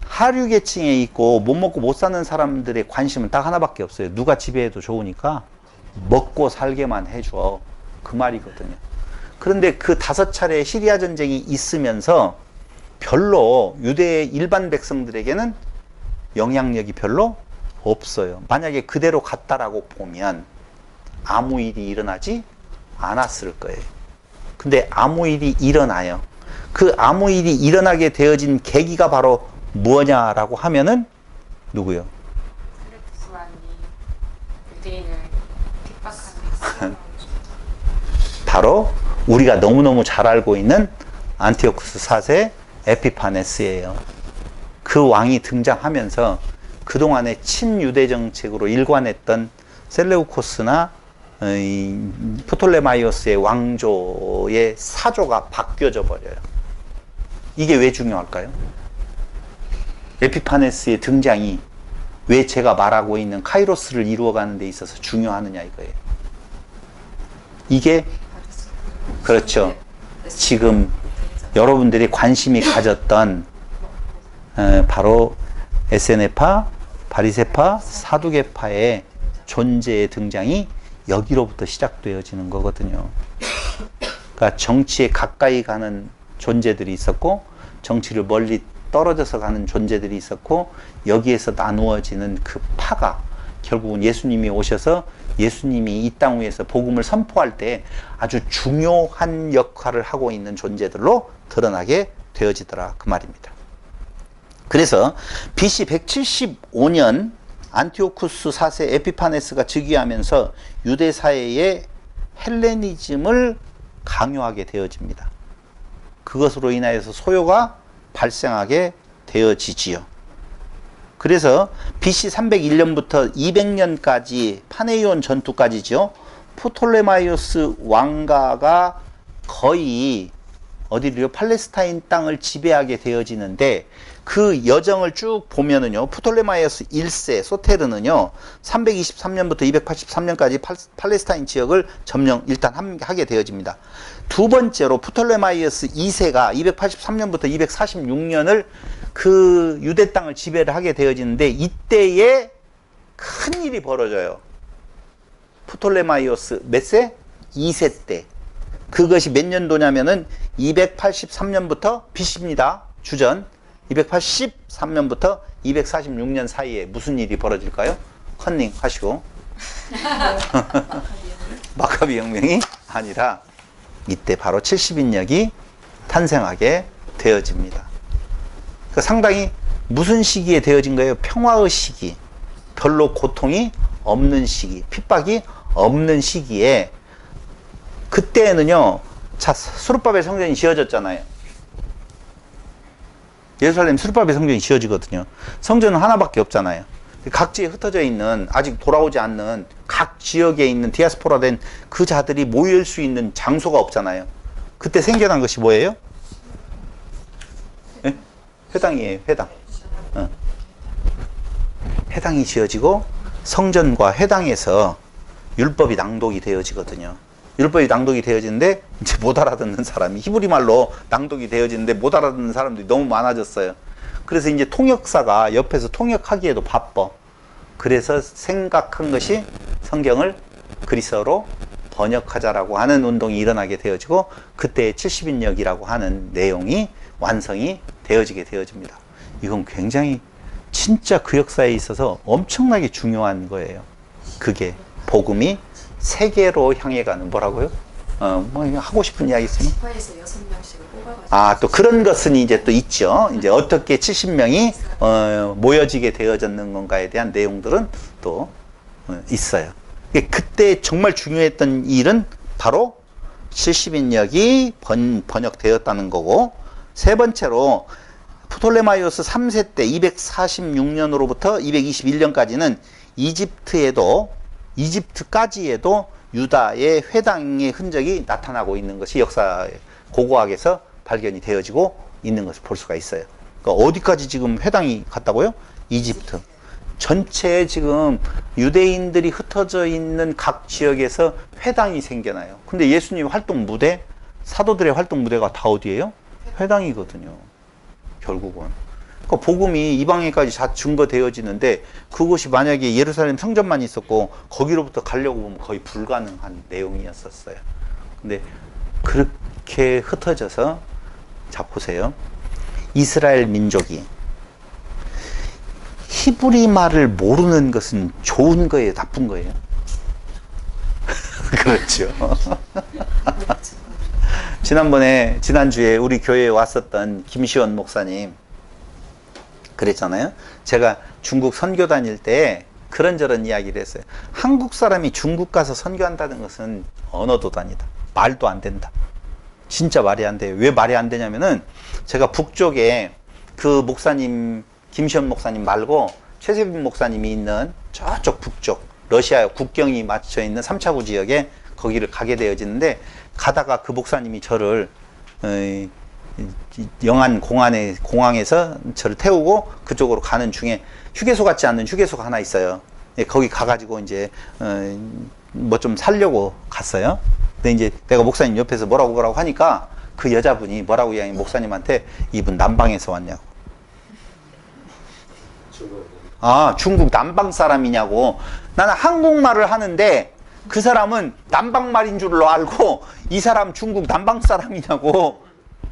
하류계층에 있고 못 먹고 못 사는 사람들의 관심은 딱 하나밖에 없어요. 누가 지배해도 좋으니까 먹고 살게만 해줘, 그 말이거든요. 그런데 그 5차례의 시리아 전쟁이 있으면서 별로 유대의 일반 백성들에게는 영향력이 별로 없어요. 만약에 그대로 갔다라고 보면 아무 일이 일어나지 않았을 거예요. 근데 아무 일이 일어나요. 그 아무 일이 일어나게 되어진 계기가 바로 뭐냐라고 하면은 누구요? 필리프스 왕이 유대인을 핍박하는 바로 우리가 너무너무 잘 알고 있는 안티오쿠스 4세 에피파네스예요. 그 왕이 등장하면서 그동안의 친유대 정책으로 일관했던 셀레우코스나 프톨레마이오스의 왕조의 사조가 바뀌어져 버려요. 이게 왜 중요할까요? 에피파네스의 등장이 왜 제가 말하고 있는 카이로스를 이루어가는 데 있어서 중요하느냐 이거예요. 이게 그렇죠. 지금 여러분들이 관심이 가졌던 바로 에세네파, 바리새파, 사두개파의 존재의 등장이 여기로부터 시작되어지는 거거든요. 그러니까 정치에 가까이 가는 존재들이 있었고, 정치를 멀리 떨어져서 가는 존재들이 있었고, 여기에서 나누어지는 그 파가 결국은 예수님이 오셔서 예수님이 이 땅 위에서 복음을 선포할 때 아주 중요한 역할을 하고 있는 존재들로 드러나게 되어지더라, 그 말입니다. 그래서 BC 175년 안티오쿠스 4세 에피파네스가 즉위하면서 유대 사회에 헬레니즘을 강요하게 되어집니다. 그것으로 인하여서 소요가 발생하게 되어지지요. 그래서 BC 301년부터 200년까지 파네이온 전투까지죠. 프톨레마이오스 왕가가 거의 어디를요? 팔레스타인 땅을 지배하게 되어지는데 그 여정을 쭉 보면은요. 프톨레마이오스 1세 소테르는요. 323년부터 283년까지 팔레스타인 지역을 점령 일단 하게 되어집니다. 두 번째로 프톨레마이오스 2세가 283년부터 246년을 그 유대 땅을 지배를 하게 되어지는데 이때에 큰 일이 벌어져요. 프톨레마이오스 몇 세? 2세 때. 그것이 몇 년도냐면은 283년부터 BC입니다. 주전. 283년부터 246년 사이에 무슨 일이 벌어질까요? 컨닝 하시고. 마카비 혁명이 아니라 이때 바로 70인역이 탄생하게 되어집니다. 그러니까 상당히 무슨 시기에 되어진 거예요? 평화의 시기. 별로 고통이 없는 시기. 핍박이 없는 시기에 그때는요. 자, 수르바벨 성전이 지어졌잖아요. 예루살렘 수르바벨 성전이 지어지거든요. 성전은 하나밖에 없잖아요. 각지에 흩어져 있는 아직 돌아오지 않는 각 지역에 있는 디아스포라 된 그 자들이 모일 수 있는 장소가 없잖아요. 그때 생겨난 것이 뭐예요? 네? 회당이에요. 회당. 회당이 지어지고 성전과 회당에서 율법이 낭독이 되어지거든요. 율법이 낭독이 되어지는데 이제 못 알아듣는 사람이 히브리 말로 낭독이 되어지는데 못 알아듣는 사람들이 너무 많아졌어요. 그래서 이제 통역사가 옆에서 통역하기에도 바빠. 그래서 생각한 것이 성경을 그리스어로 번역하자라고 하는 운동이 일어나게 되어지고 그때 70인역이라고 하는 내용이 완성이 되어지게 되어집니다. 이건 굉장히 진짜 그 역사에 있어서 엄청나게 중요한 거예요. 그게 복음이 세계로 향해 가는 뭐라고요? 뭐 하고 싶은 이야기 있으면? 스파에서 6명씩을 뽑아가지고 또 그런 것은 이제 또 있죠. 이제 어떻게 70명이 모여지게 되어졌는 건가에 대한 내용들은 또 있어요. 그때 정말 중요했던 일은 바로 70인역이 번역되었다는 거고, 세 번째로 프톨레마이오스 3세 때 246년으로부터 221년까지는 이집트까지에도 유다의 회당의 흔적이 나타나고 있는 것이 역사 고고학에서 발견이 되어지고 있는 것을 볼 수가 있어요. 그러니까 어디까지 지금 회당이 갔다고요? 이집트. 전체에 지금 유대인들이 흩어져 있는 각 지역에서 회당이 생겨나요. 근데 예수님 활동 무대, 사도들의 활동 무대가 다 어디예요? 회당이거든요. 결국은. 그러니까 복음이 이방인까지 다 증거되어지는데 그것이 만약에 예루살렘 성전만 있었고 거기로부터 가려고 보면 거의 불가능한 내용이었었어요. 근데 그렇게 흩어져서 자 보세요. 이스라엘 민족이 히브리 말을 모르는 것은 좋은 거예요, 나쁜 거예요? 그렇죠. 지난주에 우리 교회에 왔었던 김시원 목사님 그랬잖아요. 제가 중국 선교 다닐 때 그런저런 이야기를 했어요. 한국 사람이 중국 가서 선교한다는 것은 언어도 아니다. 말도 안 된다. 진짜 말이 안 돼요. 왜 말이 안 되냐면은 제가 북쪽에 그 목사님 김시현 목사님 말고 최세빈 목사님이 있는 저쪽 북쪽 러시아 국경이 맞춰 있는 3차구 지역에 거기를 가게 되어지는데 가다가 그 목사님이 저를 영안 공항에서 저를 태우고 그쪽으로 가는 중에 휴게소 같지 않는 휴게소가 하나 있어요. 거기 가가지고 이제 뭐 좀 살려고 갔어요. 근데 이제 내가 목사님 옆에서 뭐라고 하니까 그 여자분이 뭐라고 이야기 목사님한테 이분 남방에서 왔냐고. 중국 남방 사람이냐고. 나는 한국말을 하는데 그 사람은 남방말인 줄로 알고 이 사람 중국 남방 사람이냐고.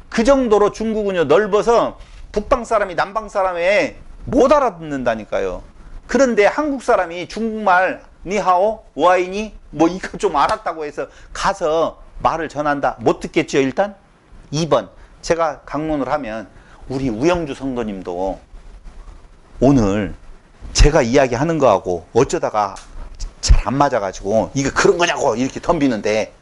그 정도로 중국은요 넓어서 북방 사람이 남방 사람에 못 알아듣는다니까요. 그런데 한국 사람이 중국말 니하오 와이니 뭐 이거 좀 알았다고 해서 가서 말을 전한다. 못 듣겠죠 일단. 2번 제가 강론을 하면 우리 우영주 성도님도 오늘 제가 이야기하는 거하고 어쩌다가 잘 안 맞아가지고 이게 그런 거냐고 이렇게 덤비는데,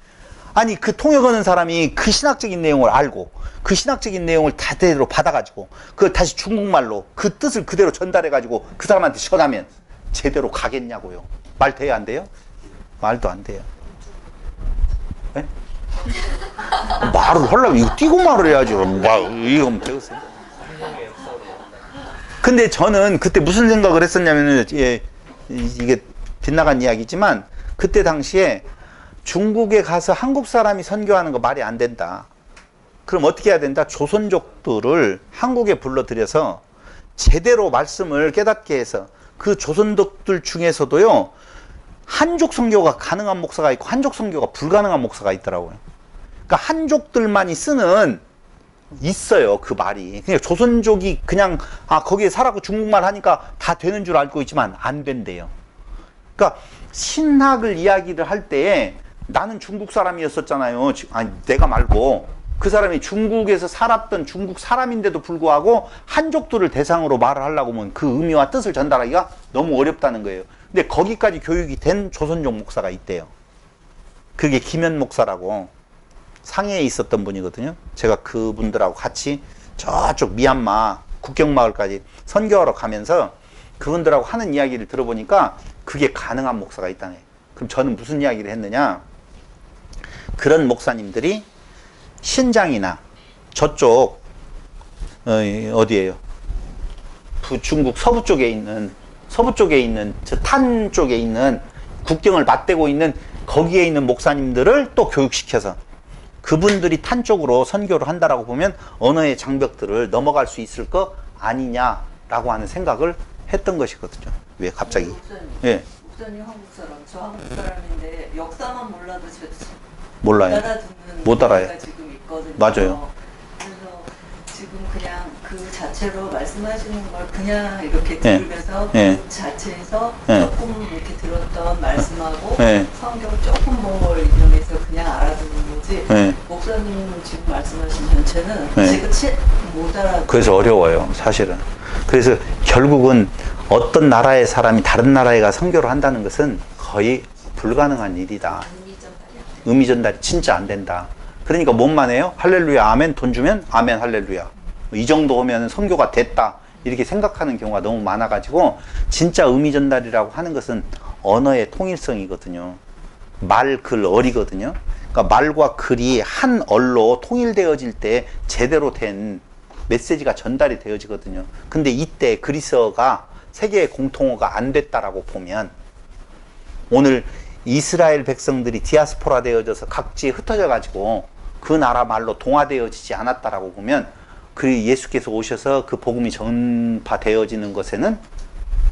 아니 그 통역하는 사람이 그 신학적인 내용을 알고 그 신학적인 내용을 다대로 받아가지고 그걸 다시 중국말로 그 뜻을 그대로 전달해가지고 그 사람한테 전하면 제대로 가겠냐고요. 말 돼야 안 돼요? 말도 안 돼요. 네? 말을 하려면 이거 띄고 말을 해야지. 이거 되겠어요? 근데 저는 그때 무슨 생각을 했었냐면은, 예, 이게 빗나간 이야기지만 그때 당시에 중국에 가서 한국 사람이 선교하는 거 말이 안 된다. 그럼 어떻게 해야 된다? 조선족들을 한국에 불러들여서 제대로 말씀을 깨닫게 해서 그 조선족들 중에서도요, 한족 선교가 가능한 목사가 있고 한족 선교가 불가능한 목사가 있더라고요. 그러니까 한족들만이 쓰는 있어요, 그 말이. 그냥 조선족이 그냥 거기에 살았고 중국말 하니까 다 되는 줄 알고 있지만 안 된대요. 그러니까 신학을 이야기를 할 때에 나는 중국 사람이었었잖아요. 아니 내가 말고 그 사람이 중국에서 살았던 중국 사람인데도 불구하고 한족들을 대상으로 말을 하려고 하면 그 의미와 뜻을 전달하기가 너무 어렵다는 거예요. 근데 거기까지 교육이 된 조선족 목사가 있대요. 그게 김현 목사라고 상해에 있었던 분이거든요. 제가 그분들하고 같이 저쪽 미얀마 국경마을까지 선교하러 가면서 그분들하고 하는 이야기를 들어보니까 그게 가능한 목사가 있다네. 그럼 저는 무슨 이야기를 했느냐, 그런 목사님들이 신장이나 저쪽 어디예요? 중국 서부 쪽에 있는 저 탄 쪽에 있는 국경을 맞대고 있는 거기에 있는 목사님들을 또 교육시켜서 그분들이 탄 쪽으로 선교를 한다라고 보면 언어의 장벽들을 넘어갈 수 있을 거 아니냐라고 하는 생각을 했던 것이거든요. 왜 갑자기? 목사님, 예. 목사님 한국 사람, 저 한국 사람인데 역사만 몰라도 저 몰라요. 못 알아요. 가 지금 있거든요. 맞아요. 그래서 지금 그냥 그 자체로 말씀하시는 걸 그냥 이렇게 예. 들으면서 예. 그 자체에서 예. 조금 이렇게 들었던 말씀하고 예. 성경 조금 본 걸 인용해서 그냥 알아듣는 거지. 예. 목사님 지금 말씀하신 전체는 예. 제가 못 알아. 그래서 어려워요, 사실은. 그래서 결국은 어떤 나라의 사람이 다른 나라에 가 선교를 한다는 것은 거의 불가능한 일이다. 의미 전달이 진짜 안 된다. 그러니까 뭔만 해요? 할렐루야 아멘 돈 주면 아멘 할렐루야, 이 정도 하면 선교가 됐다, 이렇게 생각하는 경우가 너무 많아가지고, 진짜 의미 전달이라고 하는 것은 언어의 통일성이거든요. 말, 글, 어리거든요. 그러니까 말과 글이 한 얼로 통일되어질 때 제대로 된 메시지가 전달이 되어지거든요. 근데 이때 그리스어가 세계의 공통어가 안 됐다라고 보면, 오늘 이스라엘 백성들이 디아스포라 되어져서 각지에 흩어져 가지고 그 나라 말로 동화되어지지 않았다라고 보면, 그 예수께서 오셔서 그 복음이 전파되어지는 것에는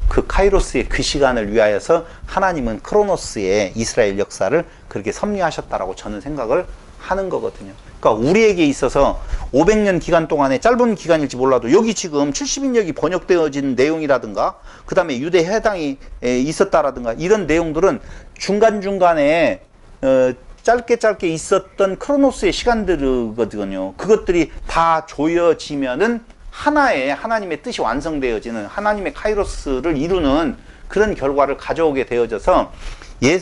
그 카이로스의 그 시간을 위하여서 하나님은 크로노스의 이스라엘 역사를 그렇게 섭리하셨다라고 저는 생각을 하는 거거든요. 그러니까 우리에게 있어서 500년 기간 동안에, 짧은 기간일지 몰라도 여기 지금 70인역이 번역되어진 내용이라든가 그 다음에 유대 해당이 있었다라든가 이런 내용들은 중간중간에 짧게 있었던 크로노스의 시간들이거든요. 그것들이 다 조여지면은 하나의 하나님의 뜻이 완성되어지는, 하나님의 카이로스를 이루는 그런 결과를 가져오게 되어져서,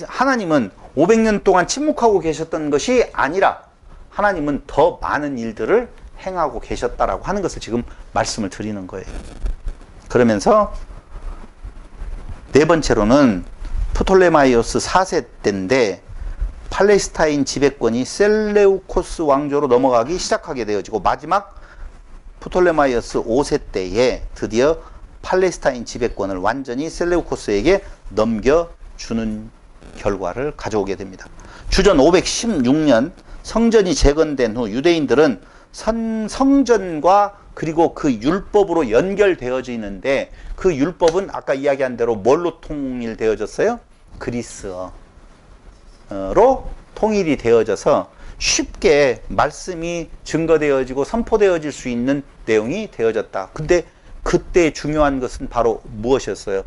하나님은 500년 동안 침묵하고 계셨던 것이 아니라 하나님은 더 많은 일들을 행하고 계셨다라고 하는 것을 지금 말씀을 드리는 거예요. 그러면서 네 번째로는 프톨레마이오스 4세 때인데 팔레스타인 지배권이 셀레우코스 왕조로 넘어가기 시작하게 되어지고, 마지막 프톨레마이오스 5세 때에 드디어 팔레스타인 지배권을 완전히 셀레우코스에게 넘겨주는 결과를 가져오게 됩니다. 주전 516년 성전이 재건된 후 유대인들은 성전과 그리고 그 율법으로 연결되어지는데, 그 율법은 아까 이야기한 대로 뭘로 통일되어졌어요? 그리스어로 통일이 되어져서 쉽게 말씀이 증거되어지고 선포되어질 수 있는 내용이 되어졌다. 근데 그때 중요한 것은 바로 무엇이었어요?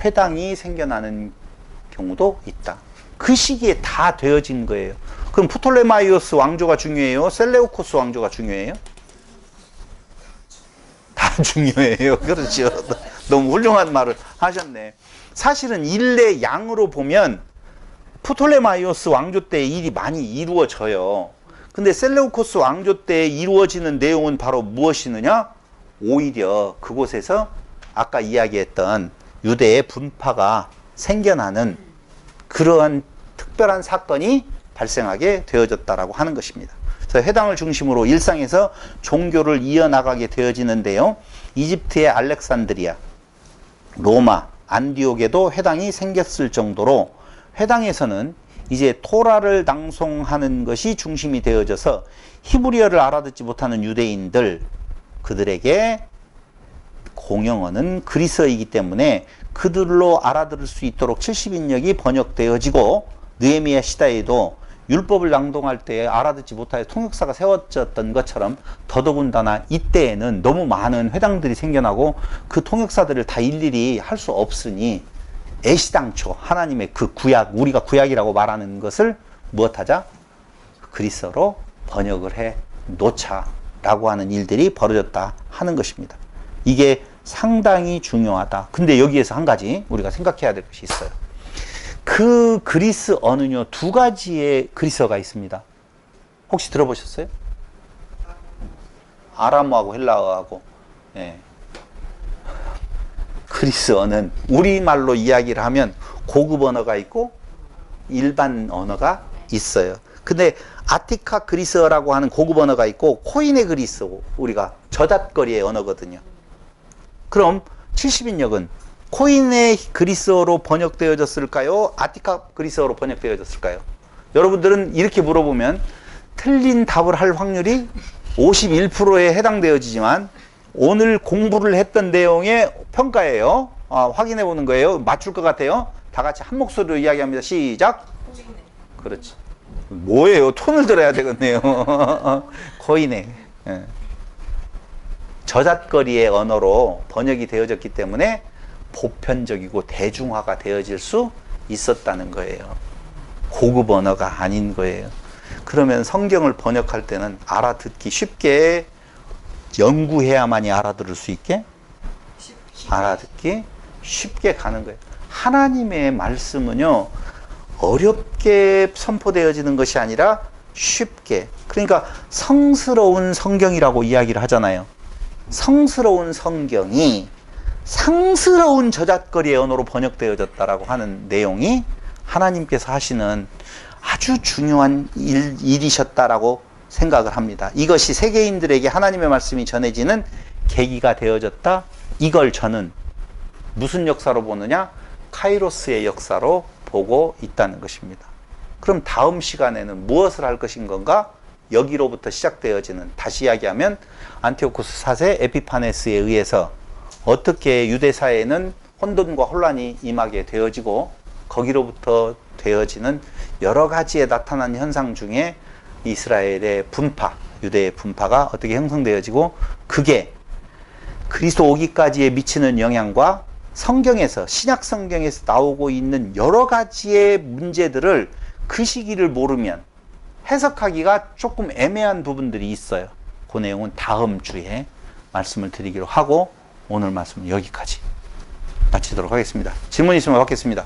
회당이 생겨나는 경우도 있다. 그 시기에 다 되어진 거예요. 그럼 프톨레마이오스 왕조가 중요해요? 셀레우코스 왕조가 중요해요? 다 중요해요. 그렇죠. 너무 훌륭한 말을 하셨네. 사실은 일례 양으로 보면 프톨레마이오스 왕조 때 일이 많이 이루어져요. 근데 셀레우코스 왕조 때 이루어지는 내용은 바로 무엇이느냐? 오히려 그곳에서 아까 이야기했던 유대의 분파가 생겨나는 그러한 특별한 사건이 발생하게 되어졌다라고 하는 것입니다. 그래서 회당을 중심으로 일상에서 종교를 이어나가게 되어지는데요. 이집트의 알렉산드리아, 로마, 안디옥에도 회당이 생겼을 정도로 회당에서는 이제 토라를 낭송하는 것이 중심이 되어져서 히브리어를 알아듣지 못하는 유대인들, 그들에게 공용어는 그리스어이기 때문에 그들로 알아들을 수 있도록 70인역이 번역되어지고 느헤미야 시대에도 율법을 낭독할 때 알아듣지 못하여 통역사가 세워졌던 것처럼 더더군다나 이때에는 너무 많은 회당들이 생겨나고 그 통역사들을 다 일일이 할 수 없으니 애시당초 하나님의 그 구약, 우리가 구약이라고 말하는 것을 무엇하자? 그리스어로 번역을 해 놓자라고 하는 일들이 벌어졌다 하는 것입니다. 이게 상당히 중요하다. 근데 여기에서 한 가지 우리가 생각해야 될 것이 있어요. 그 그리스어는요, 두 가지의 그리스어가 있습니다. 혹시 들어보셨어요? 아람어하고 헬라어하고. 예. 그리스어는 우리말로 이야기를 하면 고급 언어가 있고 일반 언어가 있어요. 근데 아티카 그리스어라고 하는 고급 언어가 있고 코인의 그리스어, 우리가 저잣거리의 언어거든요. 그럼 70인역은 코인의 그리스어로 번역되어졌을까요? 아티카 그리스어로 번역되어졌을까요? 여러분들은 이렇게 물어보면 틀린 답을 할 확률이 51%에 해당되어지지만 오늘 공부를 했던 내용의 평가예요. 확인해 보는 거예요. 맞출 것 같아요. 다 같이 한 목소리로 이야기합니다. 시작. 그렇지. 뭐예요? 톤을 들어야 되겠네요. 코인의. 예. 저잣거리의 언어로 번역이 되어졌기 때문에 보편적이고 대중화가 되어질 수 있었다는 거예요. 고급 언어가 아닌 거예요. 그러면 성경을 번역할 때는 알아듣기 쉽게 연구해야만이 알아들을 수 있게 알아듣기 쉽게 가는 거예요. 하나님의 말씀은요, 어렵게 선포되어지는 것이 아니라 쉽게. 그러니까 성스러운 성경이라고 이야기를 하잖아요. 성스러운 성경이 상스러운 저잣거리의 언어로 번역되어졌다라고 하는 내용이 하나님께서 하시는 아주 중요한 일이셨다라고 생각을 합니다. 이것이 세계인들에게 하나님의 말씀이 전해지는 계기가 되어졌다. 이걸 저는 무슨 역사로 보느냐? 카이로스의 역사로 보고 있다는 것입니다. 그럼 다음 시간에는 무엇을 할 것인 건가? 여기로부터 시작되어지는, 다시 이야기하면 안티오쿠스 4세 에피파네스에 의해서 어떻게 유대사회는 혼돈과 혼란이 임하게 되어지고 거기로부터 되어지는 여러 가지에 나타난 현상 중에 이스라엘의 분파, 유대의 분파가 어떻게 형성되어지고 그게 그리스도 오기까지에 미치는 영향과 성경에서, 신약 성경에서 나오고 있는 여러 가지의 문제들을 그 시기를 모르면 해석하기가 조금 애매한 부분들이 있어요. 그 내용은 다음 주에 말씀을 드리기로 하고 오늘 말씀은 여기까지 마치도록 하겠습니다. 질문 있으면 받겠습니다.